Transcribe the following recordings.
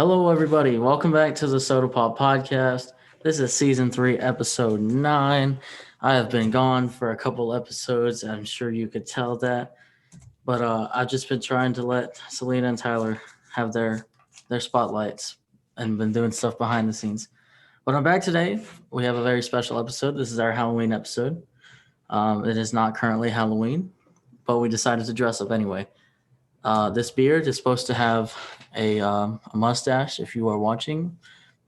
Hello, everybody. Welcome back to the SOTA Pop podcast. This is season 3, episode 9. I have been gone for a couple episodes. I'm sure you could tell that. But I've just been trying to let Salina and Tyler have their spotlights and been doing stuff behind the scenes. But I'm back today. We have a very special episode. This is our Halloween episode. It is not currently Halloween, but we decided to dress up anyway. This beard is supposed to have a mustache if you are watching,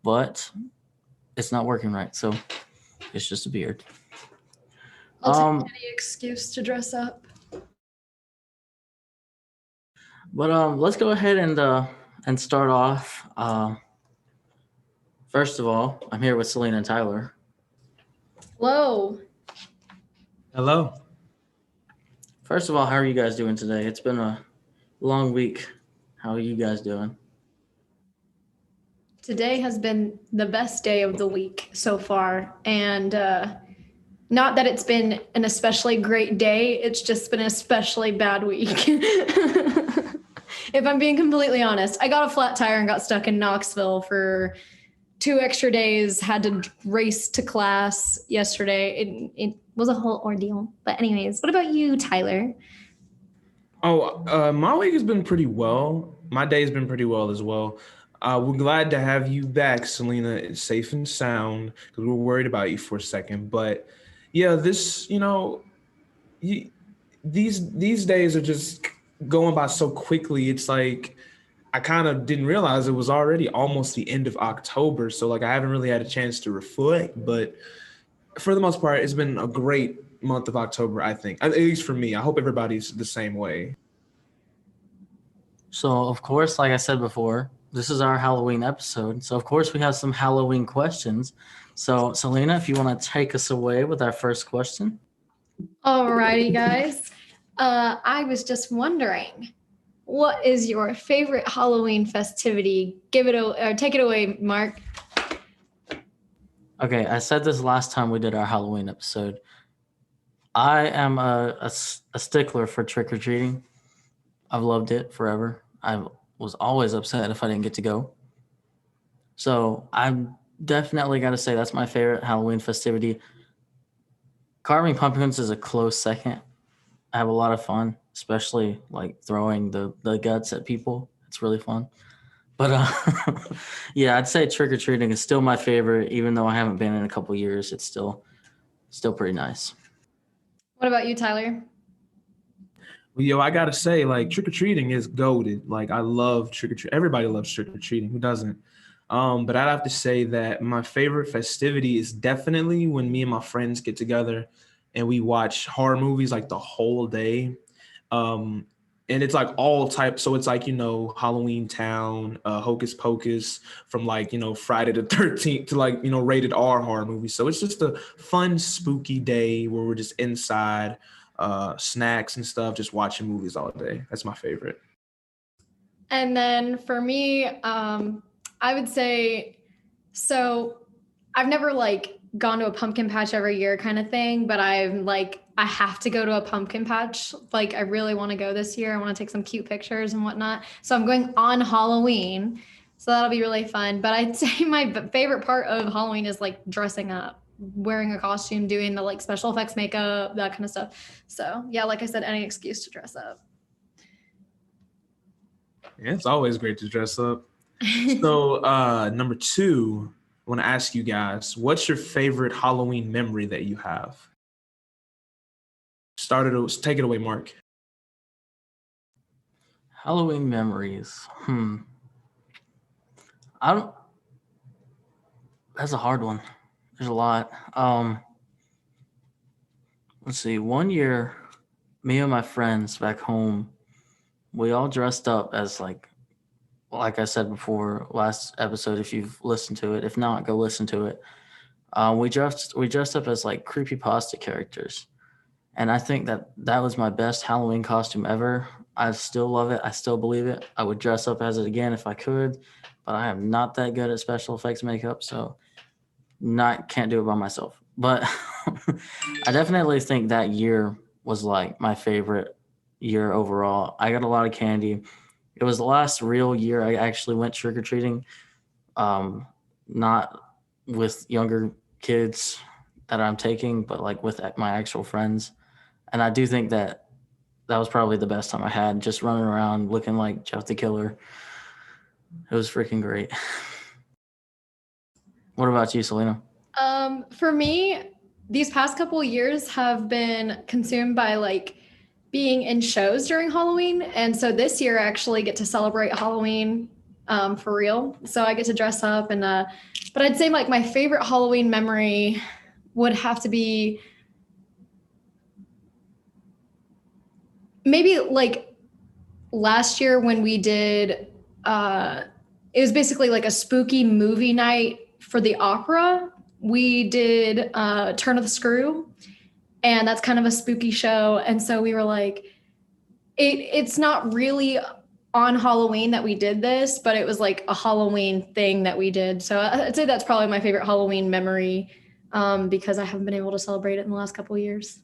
but it's not working right, so it's just a beard. I'll take any excuse to dress up. But let's go ahead and start off. First of all, I'm here with Salina and Tyler. Hello. Hello. First of all, how are you guys doing today? It's been a long week. How are you guys doing? Today has been the best day of the week so far. And not that it's been an especially great day, it's just been an especially bad week. If I'm being completely honest, I got a flat tire and got stuck in Knoxville for 2 extra days, had to race to class yesterday. It was a whole ordeal. But anyways, what about you, Tyler? My week has been pretty well. My day has been pretty well as well. We're glad to have you back, Salina. It's safe and sound because we were worried about you for a second. But yeah, these days are just going by so quickly. It's like I kind of didn't realize it was already almost the end of October. So like I haven't really had a chance to reflect. But for the most part, it's been a great month of October, I think. At least for me. I hope everybody's the same way. So, of course, like I said before, this is our Halloween episode. So, of course, we have some Halloween questions. So, Salina, if you want to take us away with our first question. Alrighty, guys. I was just wondering, what is your favorite Halloween festivity? Take it away, Mark. Okay, I said this last time we did our Halloween episode. I am a stickler for trick-or-treating. I've loved it forever. I was always upset if I didn't get to go. So I'm definitely got to say that's my favorite Halloween festivity. Carving pumpkins is a close second. I have a lot of fun, especially like throwing the guts at people. It's really fun. But yeah, I'd say trick-or-treating is still my favorite, even though I haven't been in a couple of years. It's still pretty nice. What about you, Tyler? Yo, I gotta say, like, trick-or-treating is goated. Like, I love trick-or-treating. Everybody loves trick-or-treating. Who doesn't? But I'd have to say that my favorite festivity is definitely when me and my friends get together and we watch horror movies like the whole day. And it's like all types. So it's like, Halloween Town, Hocus Pocus, from like, Friday the 13th to like, rated R horror movies. So it's just a fun, spooky day where we're just inside, snacks and stuff, just watching movies all day. That's my favorite. And then for me, I would say, so I've never like gone to a pumpkin patch every year kind of thing, but I have to go to a pumpkin patch. Like I really want to go this year. I want to take some cute pictures and whatnot. So I'm going on Halloween. So that'll be really fun. But I'd say my favorite part of Halloween is like dressing up, wearing a costume, doing the like special effects makeup, that kind of stuff. So yeah, like I said, any excuse to dress up. Yeah, it's always great to dress up. So number 2, I want to ask you guys, what's your favorite Halloween memory that you have? Take it away, Mark. Halloween memories. That's a hard one. There's a lot. Let's see. One year, me and my friends back home, we all dressed up as like I said before last episode. If you've listened to it, if not, go listen to it. We dressed up as like creepypasta characters, and I think that was my best Halloween costume ever. I still love it. I still believe it. I would dress up as it again if I could, but I am not that good at special effects makeup, so can't do it by myself. But I definitely think that year was like my favorite year overall. I got a lot of candy. It was the last real year I actually went trick or treating. Not with younger kids that I'm taking, but like with my actual friends. And I do think that that was probably the best time I had, just running around looking like Jeff the Killer. It was freaking great. What about you, Selena? For me, these past couple years have been consumed by like being in shows during Halloween. And so this year I actually get to celebrate Halloween for real. So I get to dress up and but I'd say like my favorite Halloween memory would have to be maybe like last year when we did it was basically like a spooky movie night for the opera. We did Turn of the Screw, and that's kind of a spooky show. And so we were like, it's not really on Halloween that we did this, but it was like a Halloween thing that we did. So I'd say that's probably my favorite Halloween memory because I haven't been able to celebrate it in the last couple of years.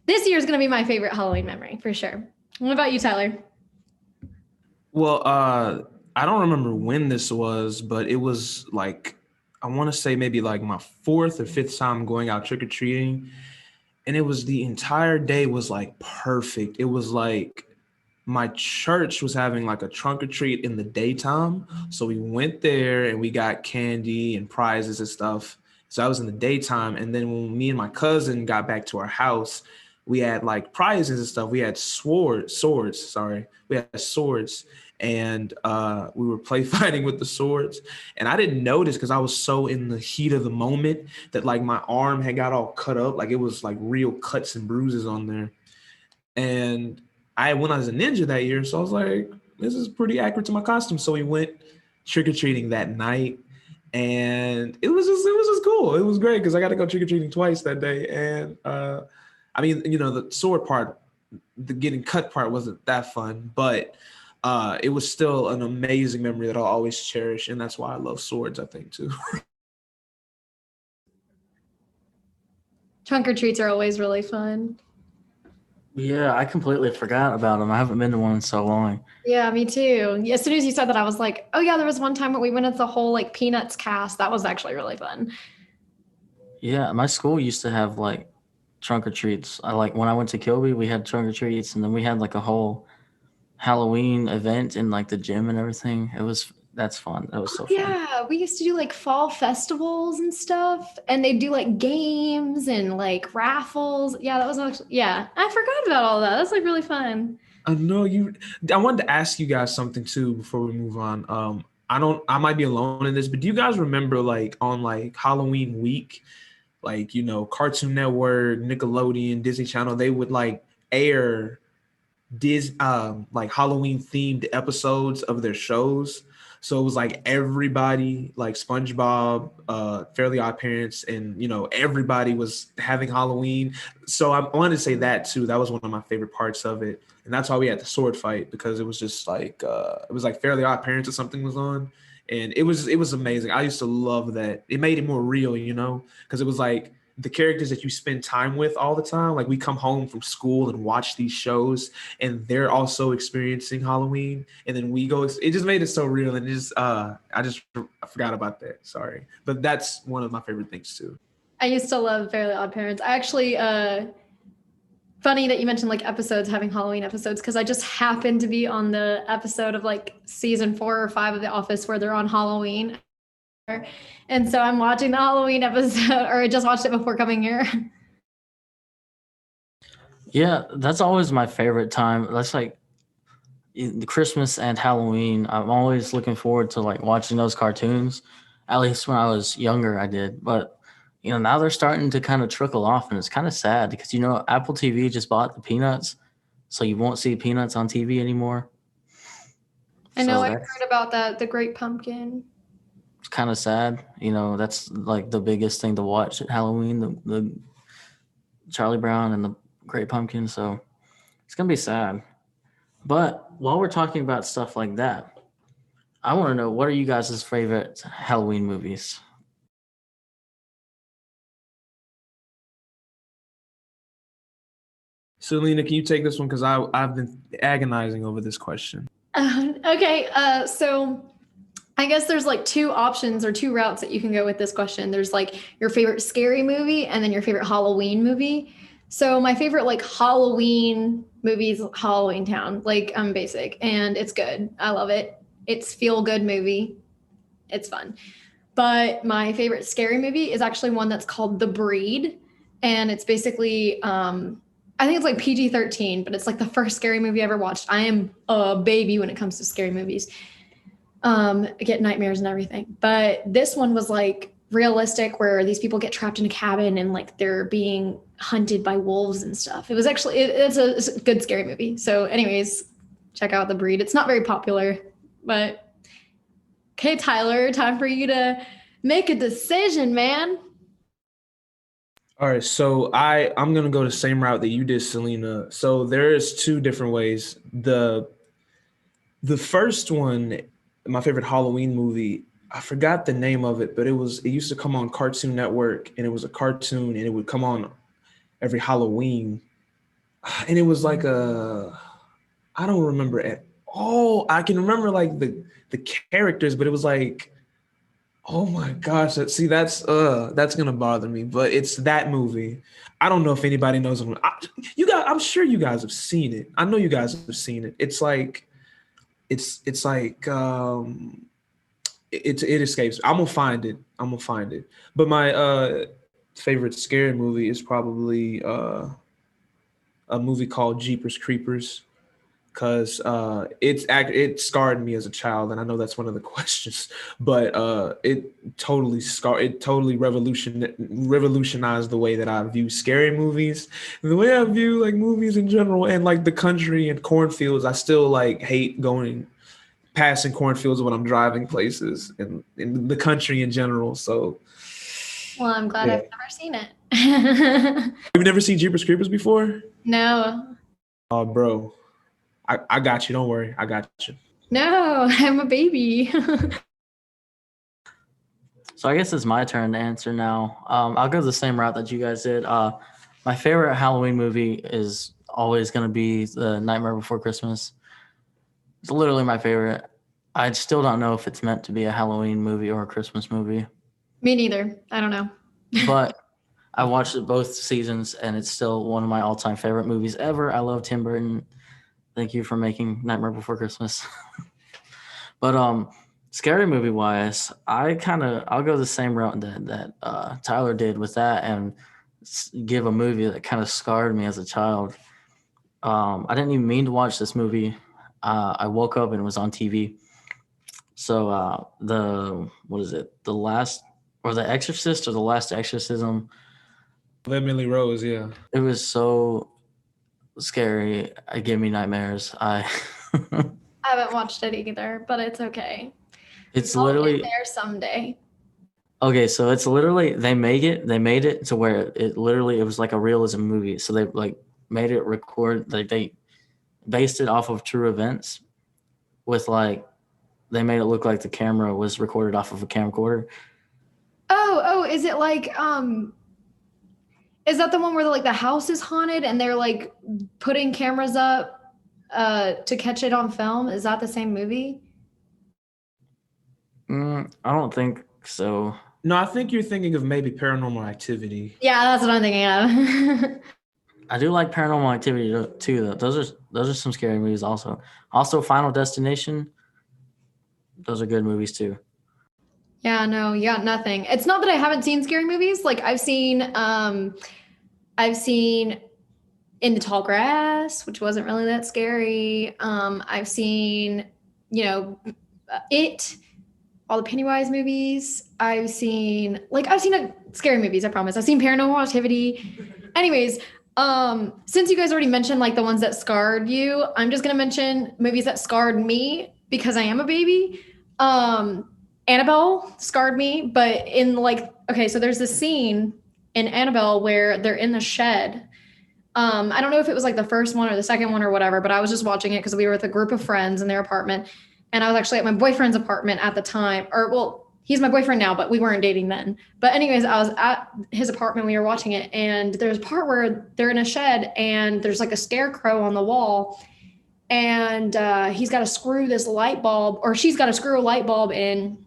This year is going to be my favorite Halloween memory for sure. What about you, Tyler? Well, I don't remember when this was, but it was like, I want to say maybe like my fourth or fifth time going out trick or treating. And it was the entire day was like perfect. It was like my church was having like a trunk or treat in the daytime. So we went there and we got candy and prizes and stuff. So I was in the daytime. And then when me and my cousin got back to our house, we had like prizes and stuff. We had swords. We had swords and we were play fighting with the swords. And I didn't notice because I was so in the heat of the moment that like my arm had got all cut up. Like it was like real cuts and bruises on there. And I went as a ninja that year, so I was like, this is pretty accurate to my costume. So we went trick or treating that night, and it was just cool. It was great because I got to go trick or treating twice that day. And I mean, the sword part, the getting cut part wasn't that fun, but it was still an amazing memory that I'll always cherish, and that's why I love swords, I think, too. Trunk or treats are always really fun. Yeah, I completely forgot about them. I haven't been to one in so long. Yeah, me too. As soon as you said that, I was like, oh yeah, there was one time when we went at the whole like Peanuts cast. That was actually really fun. Yeah, my school used to have like trunk or treats. I like when I went to Kilby, we had trunk or treats, and then we had like a whole Halloween event in like the gym and everything. That's fun. That was so fun. Yeah, we used to do like fall festivals and stuff, and they do like games and like raffles. Yeah, that was actually, yeah, I forgot about all that. That's like really fun. I know you. I wanted to ask you guys something too before we move on. I might be alone in this, but do you guys remember like on like Halloween week, like Cartoon Network, Nickelodeon, Disney Channel, they would like air like Halloween themed episodes of their shows. So it was like everybody, like SpongeBob, Fairly Odd Parents, and everybody was having Halloween. So I wanted to say that too. That was one of my favorite parts of it, and that's why we had the sword fight because it was just like it was like Fairly Odd Parents or something was on, and it was amazing. I used to love that. It made it more real, because it was like the characters that you spend time with all the time. Like we come home from school and watch these shows and they're also experiencing Halloween, and then we go. It just made it so real, and I forgot about that. Sorry, but that's one of my favorite things too. I used to love Fairly Odd Parents. I actually, funny that you mentioned like episodes having Halloween episodes because I just happened to be on the episode of like season 4 or 5 of The Office where they're on Halloween. And so I'm watching the Halloween episode, or I just watched it before coming here. Yeah, that's always my favorite time. That's like the Christmas and Halloween. I'm always looking forward to like watching those cartoons. At least when I was younger, I did. But now they're starting to kind of trickle off, and it's kind of sad because Apple TV just bought the Peanuts, so you won't see Peanuts on TV anymore. I know So I that's heard about that, the Great Pumpkin. kind of sad. That's like the biggest thing to watch at Halloween, the Charlie Brown and the Great Pumpkin. So it's gonna be sad. But while we're talking about stuff like that, I want to know, what are you guys' favorite Halloween movies? Selena, can you take this one? Because I've been agonizing over this question. Okay, so I guess there's like two options or two routes that you can go with this question. There's like your favorite scary movie and then your favorite Halloween movie. So my favorite like Halloween movie is Halloween Town. Like I'm basic and it's good. I love it. It's feel good movie. It's fun. But my favorite scary movie is actually one that's called The Breed. And it's basically I think it's like PG-13, but it's like the first scary movie I ever watched. I am a baby when it comes to scary movies. I get nightmares and everything. But this one was like realistic where these people get trapped in a cabin and like they're being hunted by wolves and stuff. It was actually, it's a good scary movie. So anyways, check out The Breed. It's not very popular, but okay, Tyler, time for you to make a decision, man. All right, so I'm gonna go the same route that you did, Selena. So there's two different ways. The first one, my favorite Halloween movie, I forgot the name of it, but it used to come on Cartoon Network, and it was a cartoon, and it would come on every Halloween, and it was like I don't remember at all. I can remember like the characters, but it was like, oh my gosh, that's gonna bother me. But it's that movie. I don't know if anybody knows them. I'm sure you guys have seen it. I know you guys have seen it. It's like it's like it escapes. I'm gonna find it. But my favorite scary movie is probably a movie called Jeepers Creepers, because it scarred me as a child, and I know that's one of the questions, but it totally revolutionized the way that I view scary movies, the way I view like movies in general, and like the country and cornfields. I still like hate passing cornfields when I'm driving places, and in the country in general. So, Well, I'm glad yeah. I've never seen it. You've never seen Jeepers Creepers before? No. Oh, bro. I got you. Don't worry. I got you. No, I'm a baby. So I guess it's my turn to answer now. I'll go the same route that you guys did. My favorite Halloween movie is always going to be The Nightmare Before Christmas. It's literally my favorite. I still don't know if it's meant to be a Halloween movie or a Christmas movie, Me neither. I don't know. but I watched it both seasons, and it's still one of my all-time favorite movies ever. I love Tim Burton. Thank you for making Nightmare Before Christmas. But scary movie wise, I'll go the same route that Tyler did with that, and give a movie that kind of scarred me as a child. I didn't even mean to watch this movie. I woke up and it was on TV. So The Last, or The Exorcist, or The Last Exorcism. Emily Rose, yeah. It was so scary. It gave me nightmares. I haven't watched it either, but it's okay. It's I'll literally get there someday. okay. So it's literally they made it to where it was like a realism movie. So they like made it record. They based it off of true events, with like they made it look like the camera was recorded off of a camcorder. Oh, is it like is that the one where like the house is haunted and they're like putting cameras up to catch it on film? Is that the same movie? I don't think so. No, I think you're thinking of maybe Paranormal Activity. Yeah, that's what I'm thinking of. I do like Paranormal Activity too, though. Those are some scary movies also. Also, Final Destination. Those are good movies too. Yeah, no, you got nothing. It's not that I haven't seen scary movies. Like I've seen In the Tall Grass, which wasn't really that scary. I've seen, It, all the Pennywise movies. I've seen scary movies, I promise. I've seen Paranormal Activity. Anyways, since you guys already mentioned like the ones that scarred you, I'm just gonna mention movies that scarred me because I am a baby. Annabelle scarred me, but so there's this scene in Annabelle where they're in the shed. I don't know if it was like the first one or the second one or whatever, but I was just watching it because we were with a group of friends in their apartment, and I was actually at my boyfriend's apartment at the time, or well, he's my boyfriend now, but we weren't dating then. But anyways, I was at his apartment, we were watching it, and there's a part where they're in a shed and there's like a scarecrow on the wall, and he's got to screw this light bulb, or she's got to screw a light bulb in,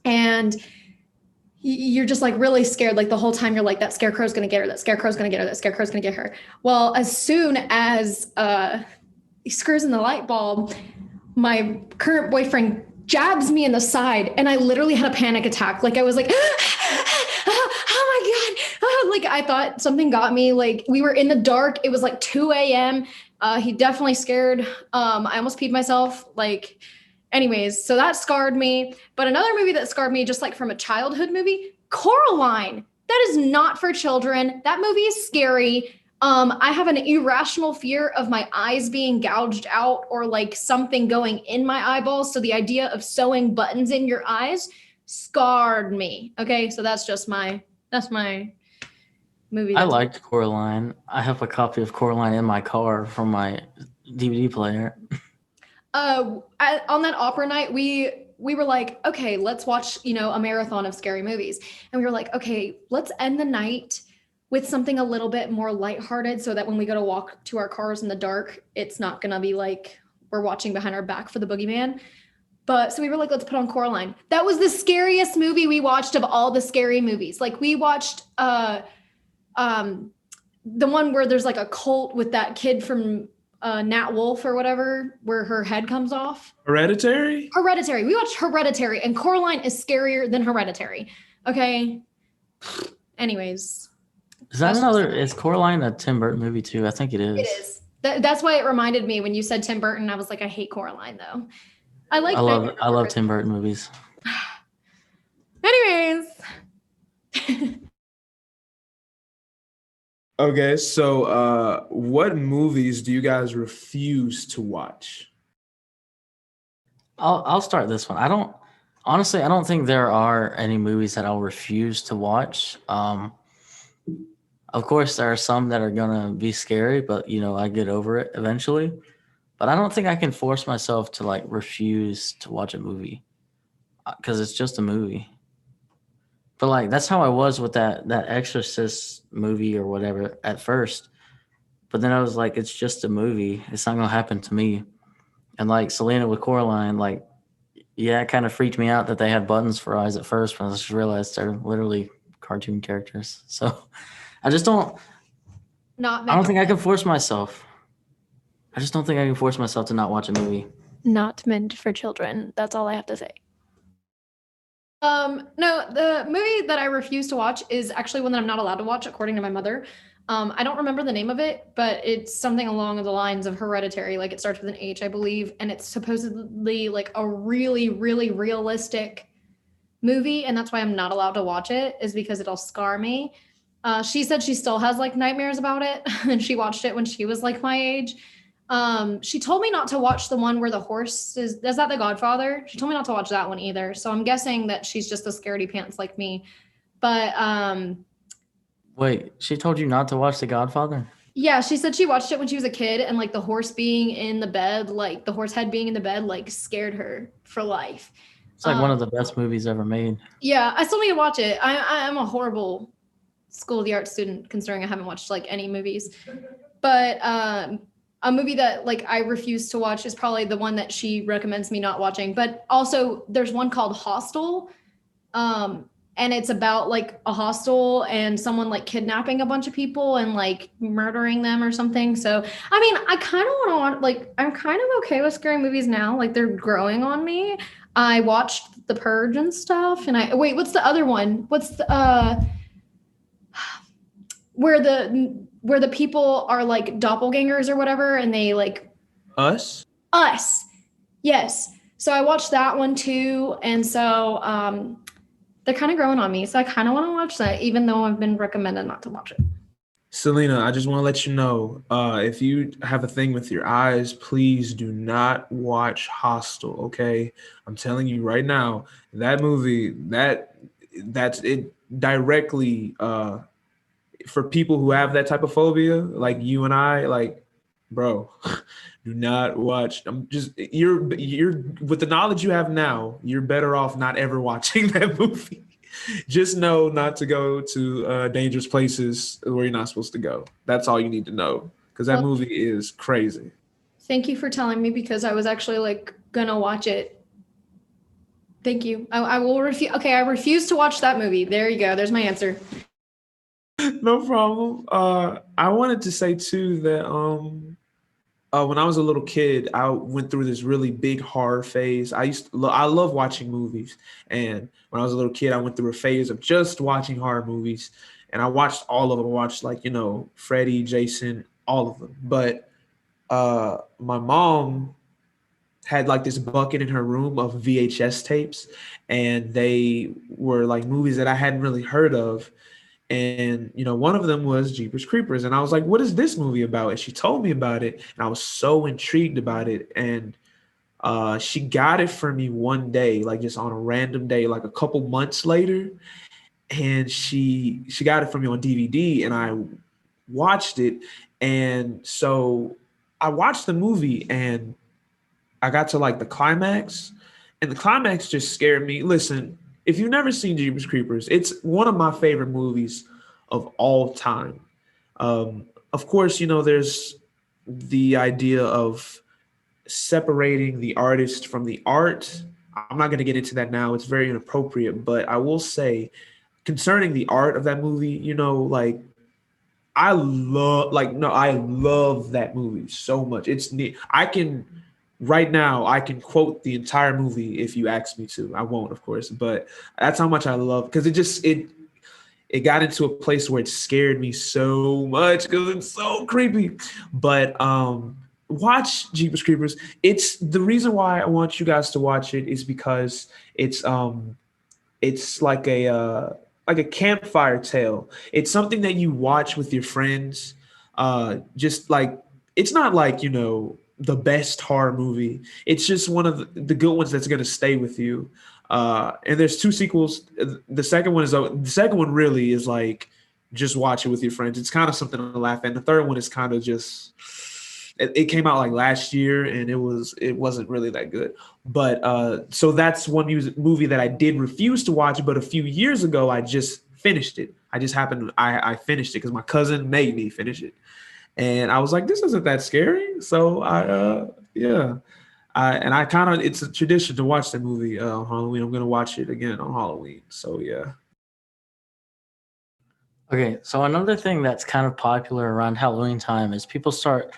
and you're just like really scared. Like the whole time you're like, that scarecrow's going to get her, that scarecrow's going to get her, that scarecrow's going to get her. Well, as soon as he screws in the light bulb, my current boyfriend jabs me in the side, and I literally had a panic attack. Like I was like, oh my God. Like I thought something got me. Like we were in the dark. It was like 2 a.m. He definitely scared. I almost peed myself. Like, anyways, so that scarred me. But another movie that scarred me, just like from a childhood movie, Coraline. That is not for children. That movie is scary. I have an irrational fear of my eyes being gouged out or like something going in my eyeballs. So the idea of sewing buttons in your eyes scarred me. Okay, so that's my movie. I liked Coraline. I have a copy of Coraline in my car from my DVD player. On that opera night, we were like, okay, let's watch, a marathon of scary movies. And we were like, okay, let's end the night with something a little bit more lighthearted so that when we go to walk to our cars in the dark, it's not going to be like we're watching behind our back for the boogeyman. But so we were like, let's put on Coraline. That was the scariest movie we watched of all the scary movies. Like we watched the one where there's like a cult with that kid from Nat Wolf or whatever, where her head comes off. Hereditary? Hereditary. We watched Hereditary, and Coraline is scarier than Hereditary. Okay. Anyways. Is Coraline a Tim Burton movie too? I think it is. It is. That's why it reminded me when you said Tim Burton. I was like, I hate Coraline though. I love Tim Burton movies. Anyways. Okay, so what movies do you guys refuse to watch? I'll start this one. I don't think there are any movies that I'll refuse to watch. Of course, there are some that are gonna be scary, but I get over it eventually. But I don't think I can force myself to like refuse to watch a movie because it's just a movie. But like that's how I was with that Exorcist movie or whatever at first. But then I was like, it's just a movie. It's not gonna happen to me. And like Salina with Coraline, like, yeah, it kind of freaked me out that they had buttons for eyes at first, but I just realized they're literally cartoon characters. So I just don't. I don't think I can force myself. I just don't think I can force myself to not watch a movie. Not meant for children. That's all I have to say. No, the movie that I refuse to watch is actually one that I'm not allowed to watch, according to my mother. I don't remember the name of it, but it's something along the lines of Hereditary. Like it starts with an H, I believe, and it's supposedly like a really, really realistic movie, and that's why I'm not allowed to watch it, is because it'll scar me. She said she still has like nightmares about it, and she watched it when she was like my age. She told me not to watch the one where the horse is that The Godfather? She told me not to watch that one either. So I'm guessing that she's just a scaredy pants like me. But wait, she told you not to watch The Godfather? Yeah, she said she watched it when she was a kid, and like the horse being in the bed, like the horse head being in the bed, like scared her for life. It's like one of the best movies ever made. Yeah, I still need to watch it. I'm a horrible School of the Arts student, considering I haven't watched like any movies. But a movie that like I refuse to watch is probably the one that she recommends me not watching. But also there's one called Hostel. And it's about like a hostel and someone like kidnapping a bunch of people and like murdering them or something. So, I mean, I kind of want to like, I'm kind of okay with scary movies now. Like they're growing on me. I watched The Purge and stuff. And wait, what's the other one? What's the, where the people are like doppelgangers or whatever. And they like. Us. Yes. So I watched that one too. And so, they're kind of growing on me. So I kind of want to watch that, even though I've been recommended not to watch it. Salina, I just want to let you know, if you have a thing with your eyes, please do not watch Hostel, okay? I'm telling you right now, that movie, that's it directly for people who have that type of phobia, like you and I, like, bro, Do not watch. You're with the knowledge you have now, you're better off not ever watching that movie. Just know not to go to dangerous places where you're not supposed to go. That's all you need to know, because that Well, movie is crazy. thank you for telling me because I was actually like gonna watch it. Thank you. I will refuse. Okay, I refuse to watch that movie. There you go. There's my answer. No problem. I wanted to say too that when I was a little kid, I went through this really big horror phase. I love watching movies, and when I was a little kid, I went through a phase of just watching horror movies, and I watched all of them. I watched like Freddy, Jason, all of them. But my mom had like this bucket in her room of VHS tapes, and they were like movies that I hadn't really heard of. And one of them was Jeepers Creepers, and I was like, "What is this movie about?" And she told me about it, and I was so intrigued about it. And she got it for me one day, like just on a random day, like a couple months later. And she got it for me on DVD, and I watched it. And so I watched the movie, and I got to like the climax, and the climax just scared me. Listen, if you've never seen Jeepers Creepers, it's one of my favorite movies of all time. Of course, there's the idea of separating the artist from the art. I'm not going to get into that now. It's very inappropriate, but I will say concerning the art of that movie, like I love that movie so much. It's neat. Right now, I can quote the entire movie if you ask me to. I won't, of course, but that's how much I love, because it got into a place where it scared me so much because it's so creepy. But watch Jeepers Creepers. It's the reason why I want you guys to watch it is because it's like a campfire tale. It's something that you watch with your friends. Just like it's not like the best horror movie. It's just one of the good ones that's gonna stay with you. And there's two sequels. The second one really is like just watch it with your friends. It's kind of something to laugh at. And the third one is kind of just it came out like last year, and it wasn't really that good. But so that's one movie that I did refuse to watch. But a few years ago, I just finished it. I finished it because my cousin made me finish it, and I was like, this isn't that scary. So it's a tradition to watch that movie on Halloween. I'm gonna watch it again on Halloween. So yeah. Okay, so another thing that's kind of popular around Halloween time is people start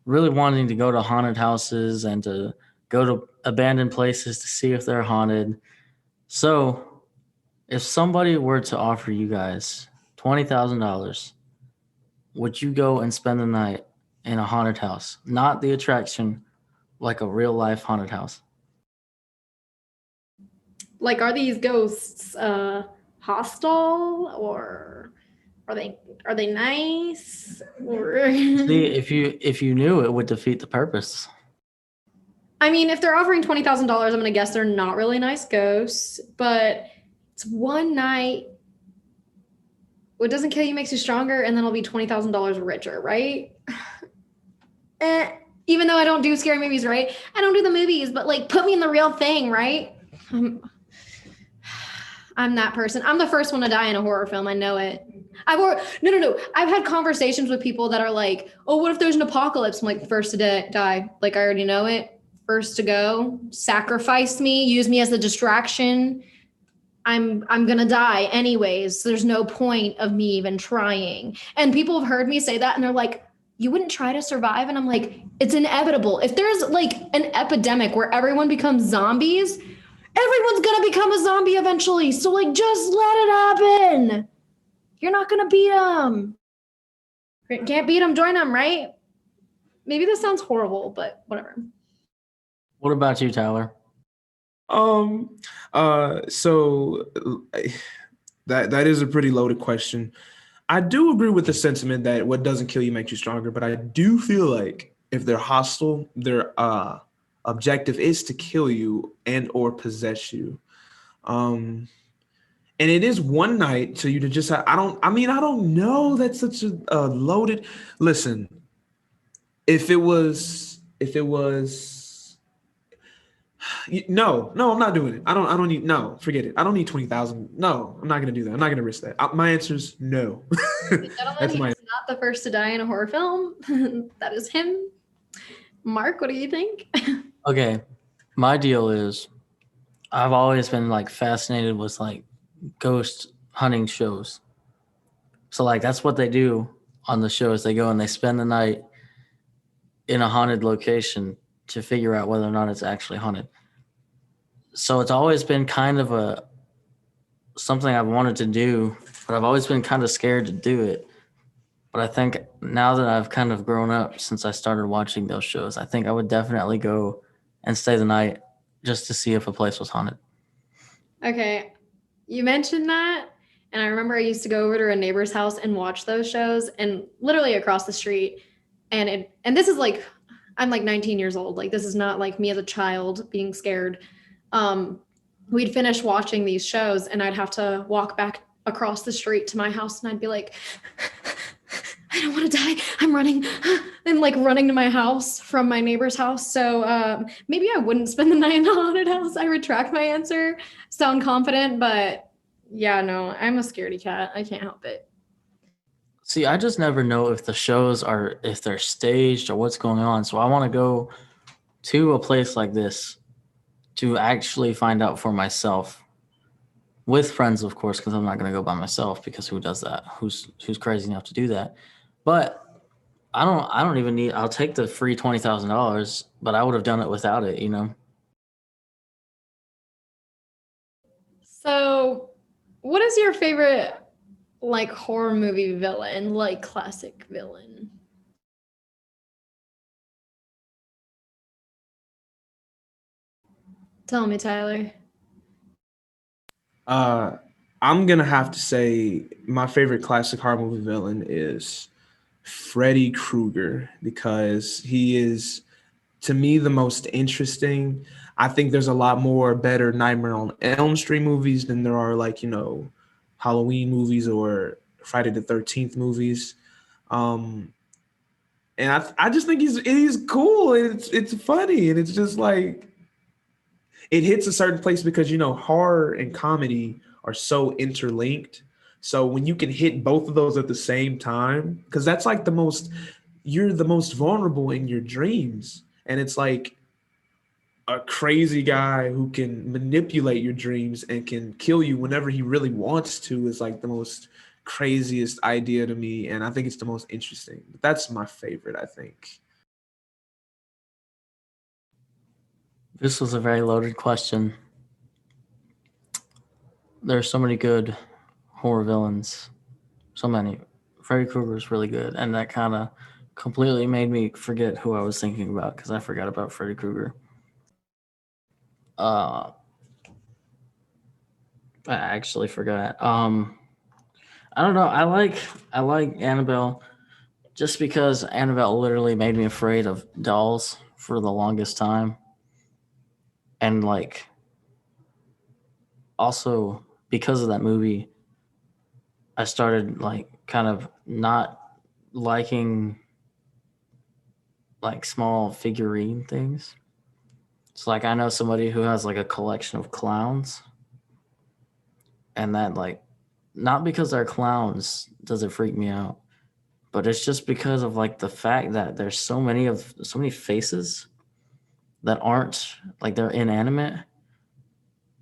really wanting to go to haunted houses and to go to abandoned places to see if they're haunted. So, if somebody were to offer you guys $20,000, would you go and spend the night in a haunted house? Not the attraction, like a real life haunted house. Like, are these ghosts hostile, or are they nice? Or See, if you knew, it would defeat the purpose. I mean, if they're offering $20,000, I'm gonna guess they're not really nice ghosts. But it's one night. What doesn't kill you makes you stronger, and then I'll be $20,000 richer, right? Even though I don't do scary movies, right? I don't do the movies, but like put me in the real thing, right? I'm that person. I'm the first one to die in a horror film. I know it. No. I've had conversations with people that are like, "Oh, what if there's an apocalypse?" I'm like, first to die. Like I already know it. First to go. Sacrifice me. Use me as a distraction. I'm gonna die anyways. So there's no point of me even trying. And people have heard me say that, and they're like, "You wouldn't try to survive?" And I'm like, "It's inevitable. If there's like an epidemic where everyone becomes zombies, everyone's gonna become a zombie eventually. So like, just let it happen. You're not gonna beat them. Can't beat them, join them, right?" Maybe this sounds horrible, but whatever. What about you, Tyler? So that is a pretty loaded question. I do agree with the sentiment that what doesn't kill you makes you stronger, but I do feel like if they're hostile, their objective is to kill you and or possess you. And it is one night, so you to just I don't know. That's such a loaded. Listen, if it was if it was, no, I'm not doing it. I don't need, no, forget it. I don't need 20,000. No, I'm not gonna do that. I'm not gonna risk that. My answer is no. Gentlemen, That's he my. is not the first to die in a horror film. That is him. Mark, what do you think? Okay, my deal is I've always been like fascinated with like ghost hunting shows. So like that's what they do on the shows. They go and they spend the night in a haunted location to figure out whether or not it's actually haunted. So it's always been kind of a something I've wanted to do, but I've always been kind of scared to do it. But I think now that I've kind of grown up since I started watching those shows, I think I would definitely go and stay the night just to see if a place was haunted. Okay, you mentioned that, and I remember I used to go over to a neighbor's house and watch those shows, and literally across the street. And this is like, I'm like 19 years old. Like this is not like me as a child being scared. Um, we'd finish watching these shows, and I'd have to walk back across the street to my house, and I'd be like, I don't want to die. I'm running. I'm like running to my house from my neighbor's house. So maybe I wouldn't spend the night in a haunted house. I retract my answer. Sound confident, but yeah, no, I'm a scaredy cat. I can't help it. See, I just never know if the shows are if they're staged or what's going on. So I want to go to a place like this to actually find out for myself with friends, of course, because I'm not going to go by myself because who does that? Who's crazy enough to do that? But I don't even need. I'll take the free $20,000, but I would have done it without it. You know. So, what is your favorite like horror movie villain, like classic villain? Tell me, Tyler. Uh, I'm gonna have to say my favorite classic horror movie villain is Freddy Krueger because he is to me the most interesting. I think there's a lot more better Nightmare on Elm Street movies than there are like Halloween movies or Friday the 13th movies. Um, and I just think he's cool and it's funny and it's just like it hits a certain place because horror and comedy are so interlinked. So when you can hit both of those at the same time, because that's like you're the most vulnerable in your dreams, and it's like a crazy guy who can manipulate your dreams and can kill you whenever he really wants to is like the most craziest idea to me, and I think it's the most interesting. But that's my favorite, I think. This was a very loaded question. There's so many good horror villains. So many. Freddy Krueger is really good, and that kind of completely made me forget who I was thinking about because I forgot about Freddy Krueger. Uh, I actually forgot. I don't know. I like Annabelle just because Annabelle literally made me afraid of dolls for the longest time, and like also because of that movie, I started like kind of not liking like small figurine things. So like I know somebody who has like a collection of clowns, and that like not because they're clowns does it freak me out, but it's just because of like the fact that there's so many faces that aren't like they're inanimate,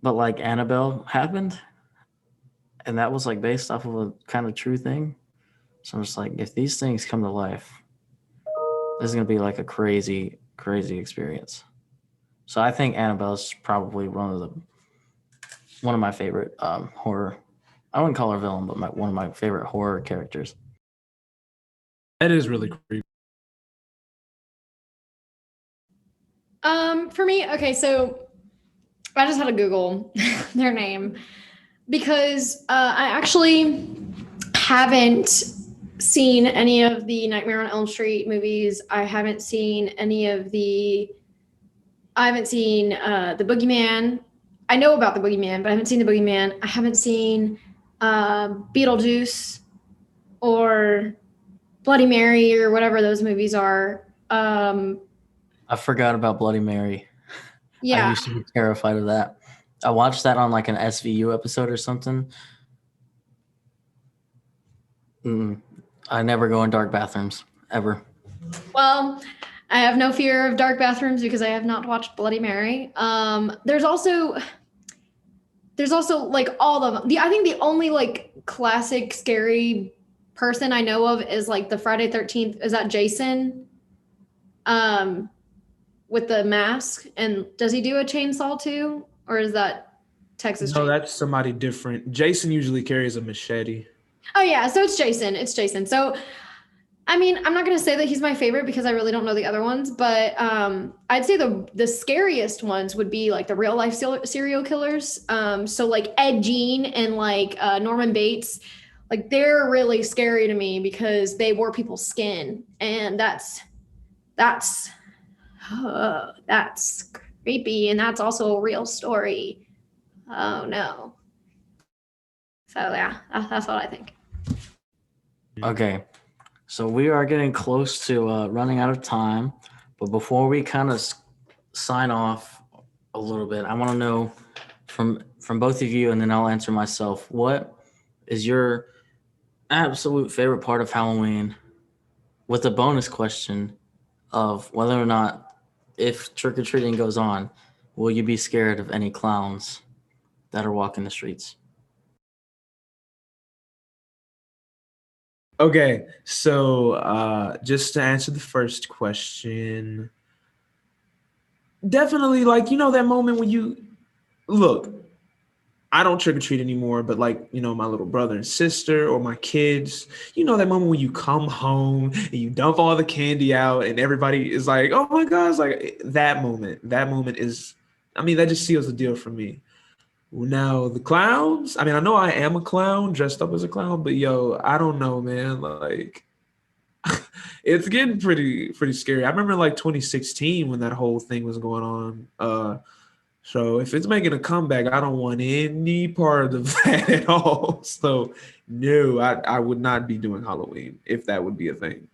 but like Annabelle happened, and that was like based off of a kind of true thing. So I'm just like, if these things come to life, this is gonna be like a crazy, crazy experience. So I think Annabelle's probably one of my favorite horror. I wouldn't call her villain, but one of my favorite horror characters. That is really creepy. For me, okay, so I just had to Google their name because I actually haven't seen any of the Nightmare on Elm Street movies. I haven't seen the Boogeyman. I know about the Boogeyman, but I haven't seen the Boogeyman. I haven't seen Beetlejuice or Bloody Mary or whatever those movies are. I forgot about Bloody Mary. I Yeah. used to be terrified of that. I watched that on like an SVU episode or something. I never go in dark bathrooms ever. Well, I have no fear of dark bathrooms because I have not watched Bloody Mary. There's also like all of them. I think the only like classic scary person I know of is like the Friday 13th. Is that Jason? With the mask, and does he do a chainsaw too, or is that Texas No, Chainsaw? that's somebody different. Jason usually carries a machete. Oh yeah, so it's Jason. It's Jason. So I mean, I'm not gonna say that he's my favorite because I really don't know the other ones, but I'd say the scariest ones would be like the real life serial killers. So like Ed Gein and like Norman Bates, like they're really scary to me because they wore people's skin, and that's that's creepy, and that's also a real story. Oh no. So yeah, that's what I think. Okay, so we are getting close to running out of time, but before we kind of sign off a little bit, I want to know from both of you, and then I'll answer myself. What is your absolute favorite part of Halloween? With a bonus question of whether or not, if trick or treating goes on, will you be scared of any clowns that are walking the streets? Okay, so just to answer the first question, definitely like that moment when you look. I don't trick or treat anymore, but like my little brother and sister or my kids, that moment when you come home and you dump all the candy out and everybody is like, "Oh my gosh!" Like that moment. That moment is, I mean, that just seals the deal for me. Now the clowns. I mean, I know I am a clown dressed up as a clown, but yo, I don't know, man. Like, it's getting pretty scary. I remember like 2016 when that whole thing was going on. So if it's making a comeback, I don't want any part of that at all. So no, I would not be doing Halloween if that would be a thing.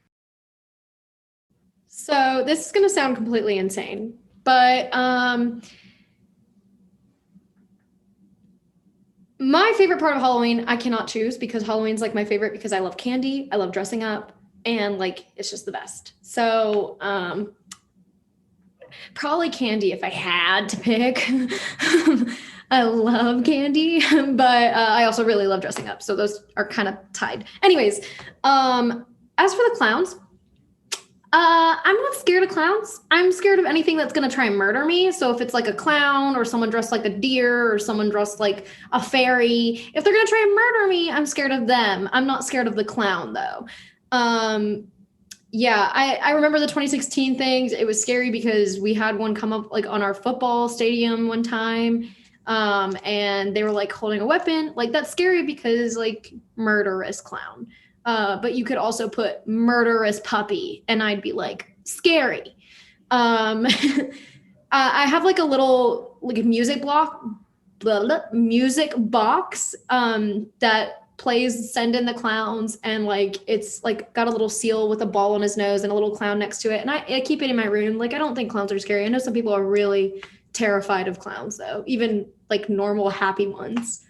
So this is gonna sound completely insane, but my favorite part of Halloween, I cannot choose because Halloween's like my favorite because I love candy, I love dressing up, and like it's just the best. So probably candy if I had to pick. I love candy, but I also really love dressing up. So those are kind of tied. Anyways, as for the clowns, I'm not scared of clowns. I'm scared of anything that's gonna try and murder me. So if it's like a clown or someone dressed like a deer or someone dressed like a fairy, if they're gonna try and murder me, I'm scared of them. I'm not scared of the clown though. Yeah, I remember the 2016 things. It was scary because we had one come up like on our football stadium one time. And they were like holding a weapon. Like that's scary because like murderous clown. But you could also put murderous puppy, and I'd be like scary. I have like a little like music box that plays Send in the Clowns, and like it's like got a little seal with a ball on his nose and a little clown next to it, and I keep it in my room. Like I don't think clowns are scary. I know some people are really terrified of clowns though, even like normal happy ones.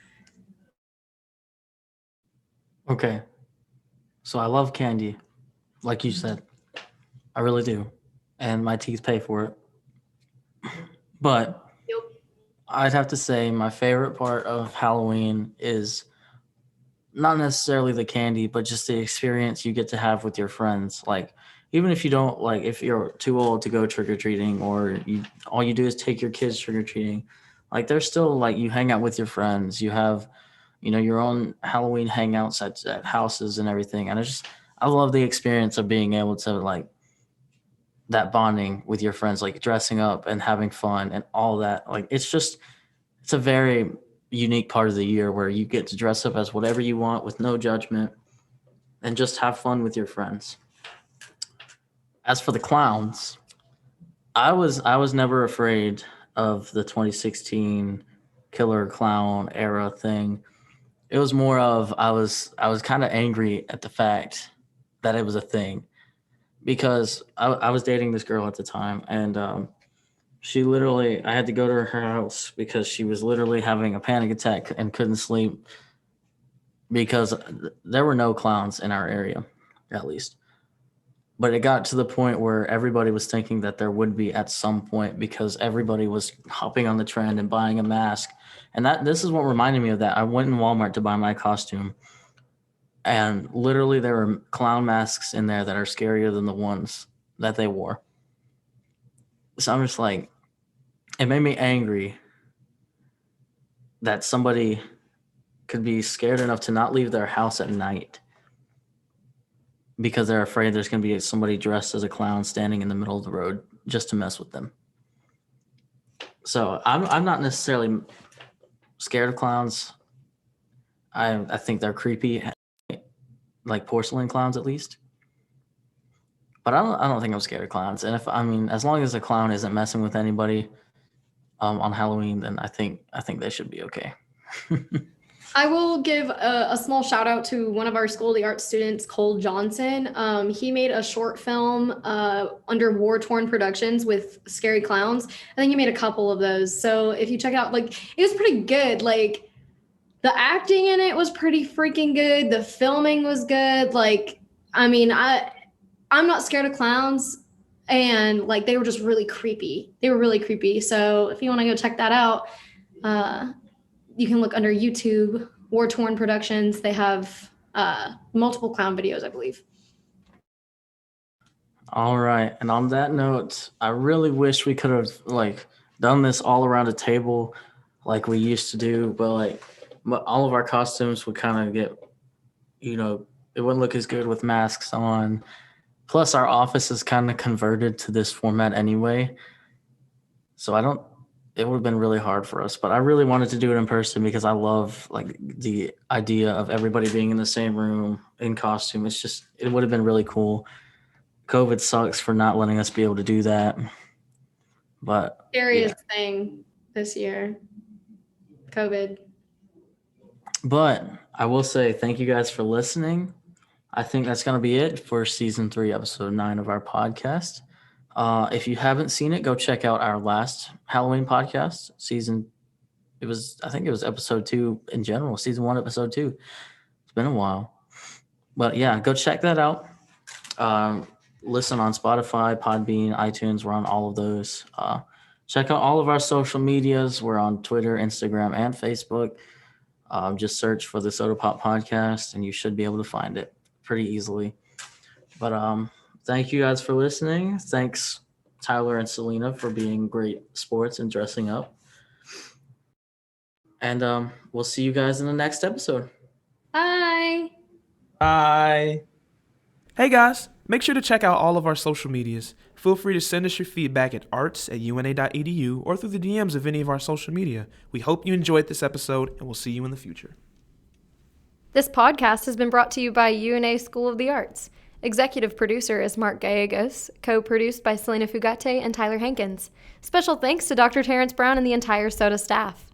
Okay, so I love candy, like you said. I really do. And my teeth pay for it. But Yep. I'd have to say my favorite part of Halloween is not necessarily the candy, but just the experience you get to have with your friends. Like, even if you don't like, if you're too old to go trick or treating, or you all you do is take your kids trick or treating, like there's still like you hang out with your friends. You have, your own Halloween hangouts at houses and everything. And I love the experience of being able to like that bonding with your friends, like dressing up and having fun and all that. Like it's a very unique part of the year where you get to dress up as whatever you want with no judgment and just have fun with your friends. As for the clowns, I was never afraid of the 2016 killer clown era thing. It was more of I was kind of angry at the fact that it was a thing because I was dating this girl at the time, and she literally, I had to go to her house because she was literally having a panic attack and couldn't sleep because there were no clowns in our area, at least. But it got to the point where everybody was thinking that there would be at some point because everybody was hopping on the trend and buying a mask. And this is what reminded me of that. I went in Walmart to buy my costume, and literally there were clown masks in there that are scarier than the ones that they wore. So I'm just like, it made me angry that somebody could be scared enough to not leave their house at night because they're afraid there's going to be somebody dressed as a clown standing in the middle of the road just to mess with them. So I'm not necessarily scared of clowns. I think they're creepy, like porcelain clowns at least. But I don't think I'm scared of clowns. And as long as the clown isn't messing with anybody on Halloween, then I think they should be okay. I will give a small shout out to one of our School of the Arts students, Cole Johnson. He made a short film under War Torn Productions with scary clowns. I think he made a couple of those. So if you check out, like, it was pretty good. Like, the acting in it was pretty freaking good. The filming was good. Like, I'm not scared of clowns, and like they were just really creepy. They were really creepy. So if you want to go check that out, you can look under YouTube, War Torn Productions. They have multiple clown videos, I believe. All right. And on that note, I really wish we could have done this all around a table like we used to do, but all of our costumes would kind of get, it wouldn't look as good with masks on. Plus, our office is kind of converted to this format anyway. So it would have been really hard for us. But I really wanted to do it in person because I love the idea of everybody being in the same room in costume. It would have been really cool. COVID sucks for not letting us be able to do that. But scariest thing this year, COVID. But I will say thank you guys for listening. I think that's going to be it for season 3, episode 9 of our podcast. If you haven't seen it, go check out our last Halloween podcast. I think it was episode 2 in general, season 1, episode 2. It's been a while. But yeah, go check that out. Listen on Spotify, Podbean, iTunes. We're on all of those. Check out all of our social medias. We're on Twitter, Instagram, and Facebook. Just search for the SOTA Pop podcast, and you should be able to find it pretty easily. But thank you guys for listening. Thanks, Tyler and Salina, for being great sports and dressing up. And we'll see you guys in the next episode. Bye. Bye. Hey guys, make sure to check out all of our social medias. Feel free to send us your feedback at arts@una.edu or through the DMs of any of our social media. We hope you enjoyed this episode, and we'll see you in the future. This podcast has been brought to you by UNA School of the Arts. Executive producer is Mark Gallegos, co-produced by Selena Fugate and Tyler Hankins. Special thanks to Dr. Terrence Brown and the entire SOTA staff.